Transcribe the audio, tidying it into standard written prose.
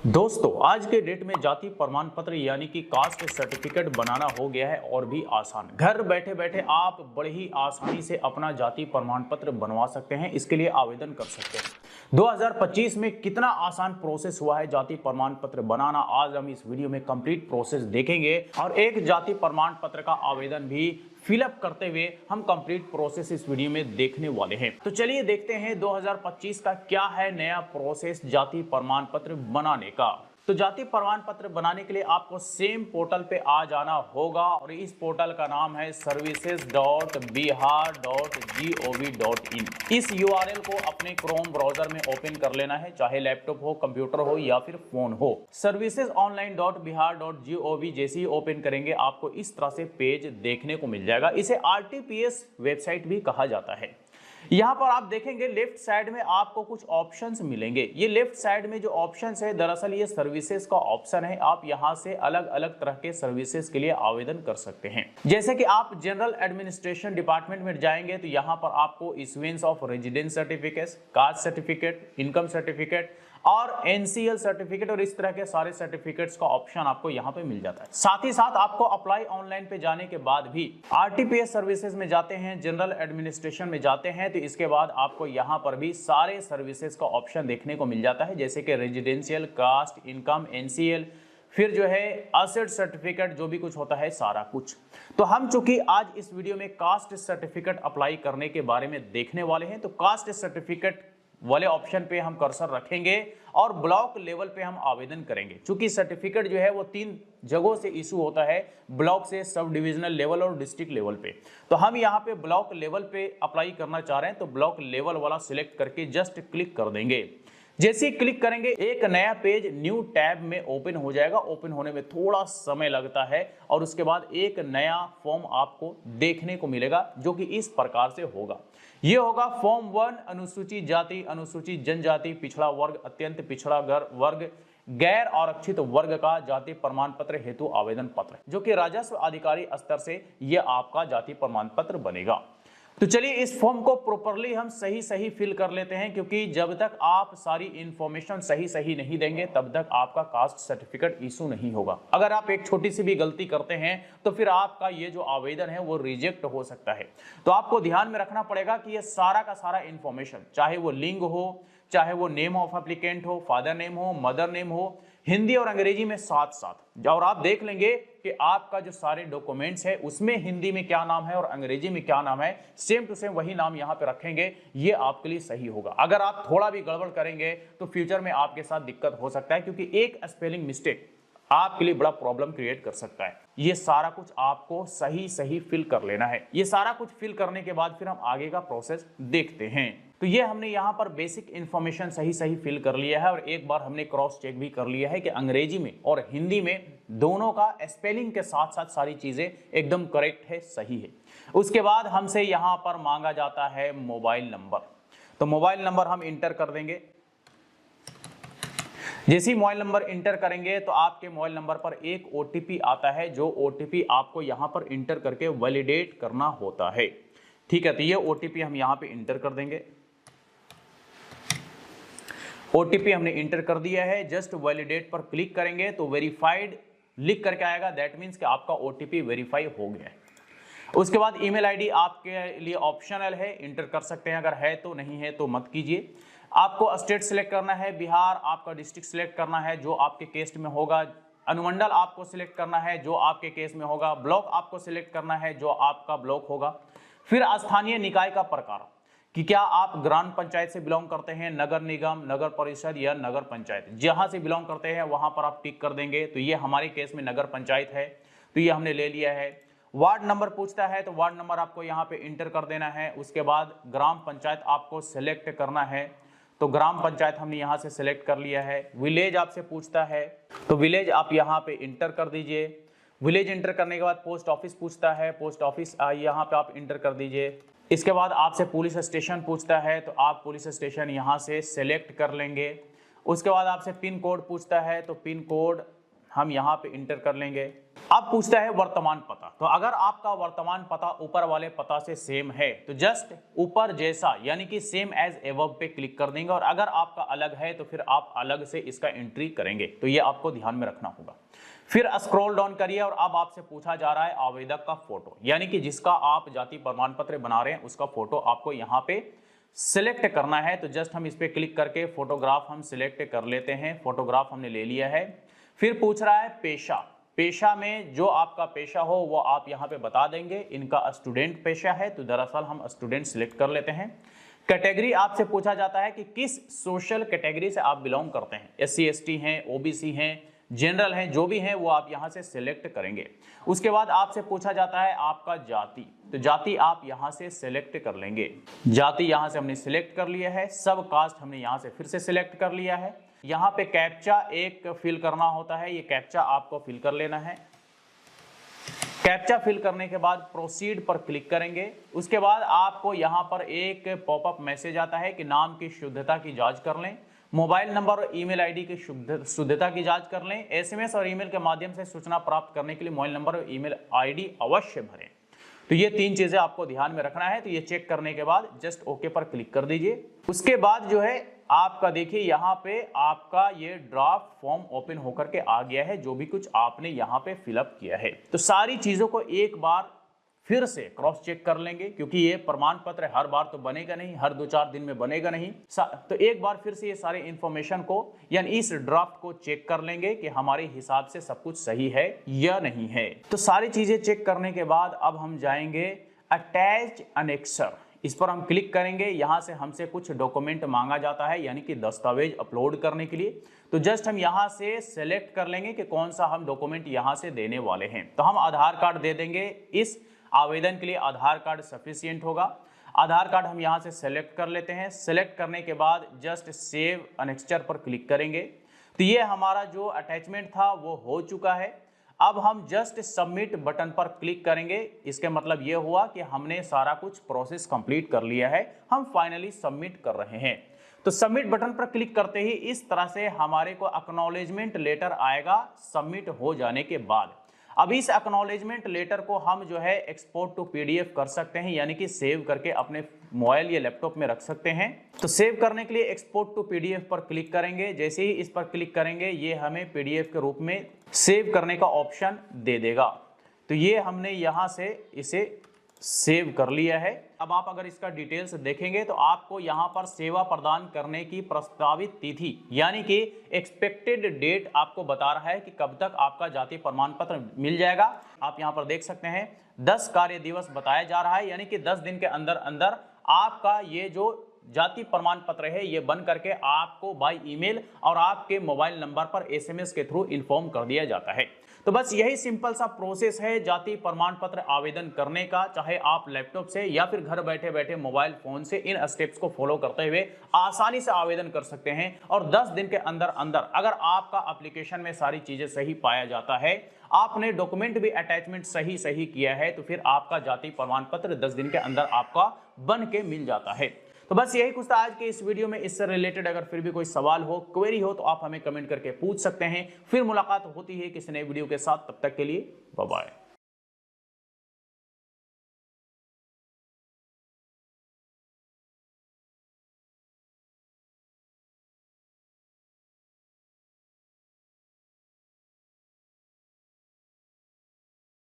दोस्तों आज के डेट में जाति प्रमाण पत्र यानी कि कास्ट सर्टिफिकेट बनाना हो गया है और भी आसान। घर बैठे बैठे आप बड़े ही आसानी से अपना जाति प्रमाण पत्र बनवा सकते हैं। इसके लिए आवेदन कर सकते हैं। 2025 में कितना आसान प्रोसेस हुआ है जाति प्रमाण पत्र बनाना, आज हम इस वीडियो में कंप्लीट प्रोसेस देखेंगे और एक जाति प्रमाण पत्र का आवेदन भी फिलअप करते हुए हम कंप्लीट प्रोसेस इस वीडियो में देखने वाले हैं। तो चलिए देखते हैं 2025 का क्या है नया प्रोसेस जाति प्रमाण पत्र बनाने का। तो जाति प्रमाण पत्र बनाने के लिए आपको सेम पोर्टल पे आ जाना होगा और इस पोर्टल का नाम है services.bihar.gov.in। इस यूआरएल को अपने क्रोम ब्राउजर में ओपन कर लेना है, चाहे लैपटॉप हो, कंप्यूटर हो या फिर फोन हो। servicesonline.bihar.gov जैसे ही ओपन करेंगे आपको इस तरह से पेज देखने को मिल जाएगा। इसे आरटीपीएस वेबसाइट भी कहा जाता है। यहां पर आप देखेंगे लेफ्ट साइड में आपको कुछ ऑप्शंस मिलेंगे। ये लेफ्ट साइड में जो ऑप्शंस है दरअसल ये सर्विसेज का ऑप्शन है। आप यहां से अलग अलग तरह के सर्विसेज के लिए आवेदन कर सकते हैं। जैसे कि आप जनरल एडमिनिस्ट्रेशन डिपार्टमेंट में जाएंगे तो यहां पर आपको issuance of residence certificate, caste certificate, income certificate और एनसीएल सर्टिफिकेट और इस तरह के सारे सर्टिफिकेट्स का ऑप्शन आपको यहां पे मिल जाता है। साथ ही साथ आपको अप्लाई ऑनलाइन पे जाने के बाद भी आरटीपीएस सर्विसेज में जाते हैं, जनरल एडमिनिस्ट्रेशन में जाते हैं तो इसके बाद आपको यहां पर भी सारे सर्विसेज का ऑप्शन देखने को मिल जाता है, जैसे कि रेजिडेंशियल, कास्ट, इनकम, एनसीएल, फिर जो है एसेट सर्टिफिकेट, जो भी कुछ होता है सारा कुछ। तो हम चूंकि आज इस वीडियो में कास्ट सर्टिफिकेट अप्लाई करने के बारे में देखने वाले हैं तो कास्ट सर्टिफिकेट वाले ऑप्शन पे हम कर्सर रखेंगे और ब्लॉक लेवल पे हम आवेदन करेंगे। चूंकि सर्टिफिकेट जो है वो 3 जगहों से इशू होता है, ब्लॉक से, सब डिविजनल लेवल और डिस्ट्रिक्ट लेवल पे। तो हम यहाँ पे ब्लॉक लेवल पे अप्लाई करना चाह रहे हैं तो ब्लॉक लेवल वाला सिलेक्ट करके जस्ट क्लिक कर देंगे। जैसे ही क्लिक करेंगे एक नया पेज न्यू टैब में ओपन हो जाएगा। ओपन होने में थोड़ा समय लगता है और उसके बाद एक नया फॉर्म आपको देखने को मिलेगा जो कि इस प्रकार से होगा। ये होगा फॉर्म 1, अनुसूचित जाति, अनुसूचित जनजाति, पिछड़ा वर्ग, अत्यंत पिछड़ा वर्ग, गैर आरक्षित वर्ग का जाति प्रमाण पत्र हेतु आवेदन पत्र, जो कि राजस्व अधिकारी स्तर से यह आपका जाति प्रमाण पत्र बनेगा। तो चलिए इस फॉर्म को प्रॉपर्ली हम सही फिल कर लेते हैं, क्योंकि जब तक आप सारी इंफॉर्मेशन सही नहीं देंगे तब तक आपका कास्ट सर्टिफिकेट इशू नहीं होगा। अगर आप एक छोटी सी भी गलती करते हैं तो फिर आपका ये जो आवेदन है वो रिजेक्ट हो सकता है। तो आपको ध्यान में रखना पड़ेगा कि ये सारा का सारा इंफॉर्मेशन, चाहे वो लिंग हो, चाहे वो नेम ऑफ एप्लीकेंट हो, फादर नेम हो, मदर नेम हो, हिंदी और अंग्रेजी में साथ साथ। और आप देख लेंगे कि आपका जो सारे डॉक्यूमेंट्स है उसमें हिंदी में क्या नाम है और अंग्रेजी में क्या नाम है, सेम टू सेम वही नाम यहां पे रखेंगे। ये आपके लिए सही होगा। अगर आप थोड़ा भी गड़बड़ करेंगे तो फ्यूचर में आपके साथ दिक्कत हो सकता है, क्योंकि एक स्पेलिंग मिस्टेक आपके लिए बड़ा प्रॉब्लम क्रिएट कर सकता है। ये सारा कुछ आपको सही फिल कर लेना है। ये सारा कुछ फिल करने के बाद फिर हम आगे का प्रोसेस देखते हैं। तो ये हमने यहाँ पर बेसिक इंफॉर्मेशन सही फिल कर लिया है और एक बार हमने क्रॉस चेक भी कर लिया है कि अंग्रेजी में और हिंदी में दोनों का स्पेलिंग के साथ साथ सारी चीजें एकदम करेक्ट है, सही है। उसके बाद हमसे यहाँ पर मांगा जाता है मोबाइल नंबर। तो मोबाइल नंबर हम इंटर कर देंगे। जैसे ही मोबाइल नंबर इंटर करेंगे तो आपके मोबाइल नंबर पर एक ओटीपी आता है, जो ओटीपी आपको यहां पर इंटर करके वैलिडेट करना होता है। ठीक है, तो ये ओटीपी हम यहां पे इंटर कर देंगे। ओटीपी हमने इंटर कर दिया है। जस्ट वैलिडेट पर क्लिक करेंगे तो वेरीफाइड लिख करके आएगा। दैट मीन्स कि आपका ओटीपी वेरीफाई हो गया है। उसके बाद ईमेल आईडी आपके लिए ऑप्शनल है, इंटर कर सकते हैं, अगर है तो, नहीं है तो मत कीजिए। आपको स्टेट सिलेक्ट करना है, बिहार, आपका डिस्ट्रिक्ट सिलेक्ट करना है जो आपके केस में होगा, अनुमंडल आपको सिलेक्ट करना है जो आपके केस में होगा, ब्लॉक आपको सिलेक्ट करना है जो आपका ब्लॉक होगा। फिर स्थानीय निकाय का प्रकार कि क्या आप ग्राम पंचायत से बिलोंग करते हैं, नगर निगम, नगर परिषद या नगर पंचायत, जहां से बिलोंग करते हैं वहां पर आप टिक कर देंगे। तो ये हमारे केस में नगर पंचायत है, तो ये हमने ले लिया है। वार्ड नंबर पूछता है तो वार्ड नंबर आपको यहाँ पे इंटर कर देना है। उसके बाद ग्राम पंचायत आपको सिलेक्ट करना है, तो ग्राम पंचायत हमने यहाँ से सिलेक्ट कर लिया है। विलेज आपसे पूछता है तो विलेज आप यहाँ पे इंटर कर दीजिए। विलेज इंटर करने के बाद पोस्ट ऑफिस पूछता है, पोस्ट ऑफिस यहाँ पे आप इंटर कर दीजिए। इसके बाद आपसे पुलिस स्टेशन पूछता है तो आप पुलिस स्टेशन यहाँ से सिलेक्ट कर लेंगे। उसके बाद आपसे पिन कोड पूछता है तो पिन कोड हम यहाँ पे इंटर कर लेंगे। अब पूछता है वर्तमान पता, तो अगर आपका वर्तमान पता ऊपर वाले पता से सेम है तो जस्ट ऊपर जैसा यानी कि सेम एज एबव पे क्लिक कर देंगे, और अगर आपका अलग है तो फिर आप अलग से इसका एंट्री करेंगे। तो ये आपको ध्यान में रखना होगा। फिर स्क्रॉल डाउन करिए और अब आपसे पूछा जा रहा है आवेदक का फोटो, यानी कि जिसका आप जाति प्रमाण पत्र बना रहे हैं उसका फोटो आपको यहाँ पे सिलेक्ट करना है। तो जस्ट हम इस पे क्लिक करके फोटोग्राफ हम सिलेक्ट कर लेते हैं। फोटोग्राफ हमने ले लिया है। फिर पूछ रहा है पेशा, पेशा में जो आपका पेशा हो वो आप यहाँ पे बता देंगे। इनका स्टूडेंट पेशा है तो दरअसल हम स्टूडेंट सिलेक्ट कर लेते हैं। कैटेगरी आपसे पूछा जाता है कि किस सोशल कैटेगरी से आप बिलोंग करते हैं, SC ST हैं, OBC हैं, जनरल हैं, जो भी हैं वो आप यहाँ से सिलेक्ट करेंगे। उसके बाद आपसे पूछा जाता है आपका जाति, तो जाति आप यहाँ से सिलेक्ट कर लेंगे। जाति यहाँ से हमने सिलेक्ट कर लिया है। सब कास्ट हमने यहाँ से फिर से सिलेक्ट कर लिया है। यहाँ पे कैप्चा एक फिल करना होता है, ये कैप्चा आपको फिल कर लेना है। कैप्चा फिल करने के बाद प्रोसीड पर क्लिक करेंगे। उसके बाद आपको यहाँ पर एक पॉपअप मैसेज आता है कि नाम की शुद्धता की जांच कर लें, मोबाइल नंबर और ईमेल आईडी की शुद्धता की जांच कर लें, SMS और ईमेल के माध्यम से सूचना प्राप्त करने के लिए मोबाइल नंबर और ईमेल आईडी अवश्य भरें। तो ये 3 चीजें आपको ध्यान में रखना है। तो ये चेक करने के बाद जस्ट ओके पर क्लिक कर दीजिए। उसके बाद जो है आपका देखिए यहाँ पे आपका ये ड्राफ्ट फॉर्म ओपन होकर के आ गया है, जो भी कुछ आपने यहाँ पे फिलअप किया है। तो सारी चीजों को एक बार फिर से क्रॉस चेक कर लेंगे, क्योंकि ये प्रमाण पत्र हर बार तो बनेगा नहीं, हर 2-4 दिन में बनेगा नहीं। तो एक बार फिर से ये सारे इंफॉर्मेशन को यानी इस ड्राफ्ट को चेक कर लेंगे कि हमारे हिसाब से सब कुछ सही है या नहीं है। तो सारी चीजें चेक करने के बाद अब हम जाएंगे अटैच अनेक्सर, इस पर हम क्लिक करेंगे। यहाँ से हमसे कुछ डॉक्यूमेंट मांगा जाता है, यानी कि दस्तावेज अपलोड करने के लिए। तो जस्ट हम यहाँ से सेलेक्ट कर लेंगे कि कौन सा हम डॉक्यूमेंट यहाँ से देने वाले हैं। तो हम आधार कार्ड दे देंगे। इस आवेदन के लिए आधार कार्ड सफिशिएंट होगा। आधार कार्ड हम यहाँ से सेलेक्ट कर लेते हैं। सेलेक्ट करने के बाद जस्ट सेव अनेक्सचर पर क्लिक करेंगे। तो ये हमारा जो अटैचमेंट था वो हो चुका है। अब हम जस्ट सबमिट बटन पर क्लिक करेंगे। इसके मतलब ये हुआ कि हमने सारा कुछ प्रोसेस कंप्लीट कर लिया है, हम फाइनली सबमिट कर रहे हैं। तो सबमिट बटन पर क्लिक करते ही इस तरह से हमारे को एक्नॉलेजमेंट लेटर आएगा सबमिट हो जाने के बाद। अब इस एक्नॉलेजमेंट लेटर को हम जो है एक्सपोर्ट टू PDF कर सकते हैं, यानी कि सेव करके अपने मोबाइल या लैपटॉप में रख सकते हैं। तो सेव करने के लिए एक्सपोर्ट टू PDF पर क्लिक करेंगे। जैसे ही इस पर क्लिक करेंगे ये हमें PDF के रूप में सेव करने का ऑप्शन दे देगा। तो ये हमने यहाँ से इसे सेव कर लिया है। अब आप अगर इसका डिटेल्स देखेंगे तो आपको यहाँ पर सेवा प्रदान करने की प्रस्तावित तिथि यानी कि एक्सपेक्टेड डेट आपको बता रहा है कि कब तक आपका जाति प्रमाण पत्र मिल जाएगा। आप यहाँ पर देख सकते हैं 10 कार्य दिवस बताया जा रहा है, यानी कि 10 दिन के अंदर अंदर आपका ये जो जाति प्रमाण पत्र है ये बन करके आपको बाय ईमेल और आपके मोबाइल नंबर पर SMS के थ्रू इन्फॉर्म कर दिया जाता है। तो बस यही सिंपल सा प्रोसेस है जाति प्रमाण पत्र आवेदन करने का। चाहे आप लैपटॉप से या फिर घर बैठे बैठे मोबाइल फोन से इन स्टेप्स को फॉलो करते हुए आसानी से आवेदन कर सकते हैं। और 10 दिन के अंदर अंदर अगर आपका एप्लीकेशन में सारी चीजें सही पाया जाता है, आपने डॉक्यूमेंट भी अटैचमेंट सही किया है, तो फिर आपका जाति प्रमाण पत्र 10 दिन के अंदर आपका बन के मिल जाता है। तो बस यही कुछ था आज के इस वीडियो में। इससे रिलेटेड अगर फिर भी कोई सवाल हो, क्वेरी हो, तो आप हमें कमेंट करके पूछ सकते हैं। फिर मुलाकात होती है किसी नए वीडियो के साथ। तब तक के लिए बाय बाय।